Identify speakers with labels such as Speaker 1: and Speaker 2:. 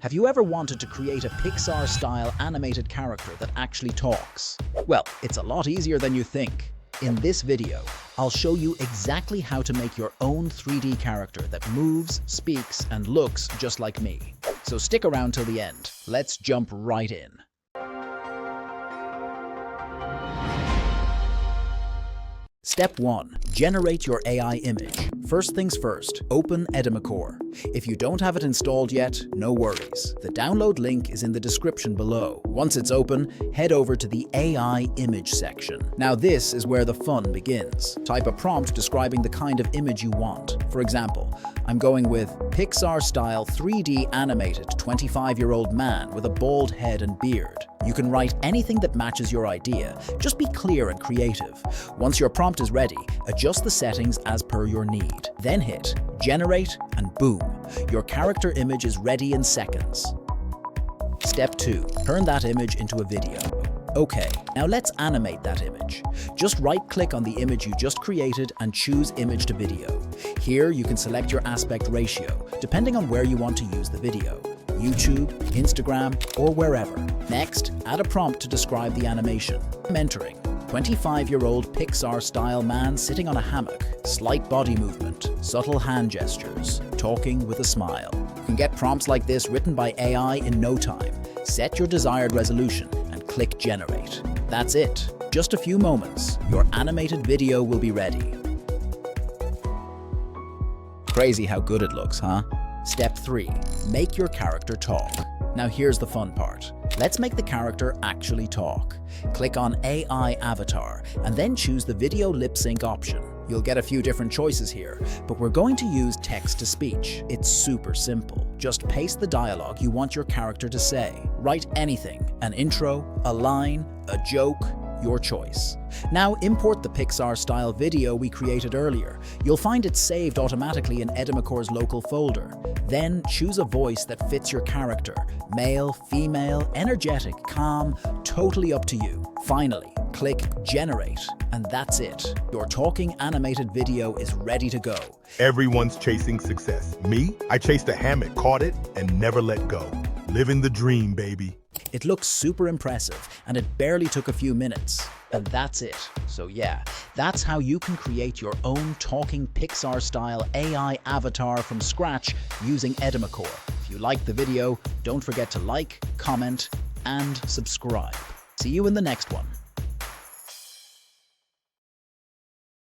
Speaker 1: Have you ever wanted to create a Pixar-style animated character that actually talks? Well, it's a lot easier than you think. In this video, I'll show you exactly how to make your own 3D character that moves, speaks, and looks just like me. So stick around till the end. Let's jump right in. Step 1. Generate your AI image. First things first, open Edimakor. If you don't have it installed yet, no worries. The download link is in the description below. Once it's open, head over to the AI image section. Now this is where the fun begins. Type a prompt describing the kind of image you want. For example, I'm going with Pixar-style 3D animated 25-year-old man with a bald head and beard. You can write anything that matches your idea. Just be clear and creative. Once your prompt is ready, adjust the settings as per your need. Then hit Generate and boom, your character image is ready in seconds. Step 2. Turn that image into a video. Okay, now let's animate that image. Just right-click on the image you just created and choose Image to Video. Here you can select your aspect ratio, depending on where you want to use the video. YouTube, Instagram, or wherever. Next, add a prompt to describe the animation. I'm entering 25-year-old Pixar-style man sitting on a hammock, slight body movement, subtle hand gestures, talking with a smile. You can get prompts like this written by AI in no time. Set your desired resolution and click Generate. That's it. Just a few moments, your animated video will be ready. Crazy how good it looks, huh? Step 3. Make your character talk. Now here's the fun part. Let's make the character actually talk. Click on AI Avatar and then choose the video lip sync option. You'll get a few different choices here, but we're going to use text-to-speech. It's super simple. Just paste the dialogue you want your character to say. Write anything, an intro, a line, a joke, your choice. Now import the Pixar-style video we created earlier. You'll find it saved automatically in Edimakor's local folder. Then choose a voice that fits your character. Male, female, energetic, calm, totally up to you. Finally, click Generate, and that's it. Your talking animated video is ready to go.
Speaker 2: Everyone's chasing success. Me? I chased a hammock, caught it, and never let go. Living the dream, baby.
Speaker 1: It looks super impressive, and it barely took a few minutes. And that's it. So yeah, that's how you can create your own talking Pixar-style AI avatar from scratch using Edimakor. If you liked the video, don't forget to like, comment, and subscribe. See you in the next one.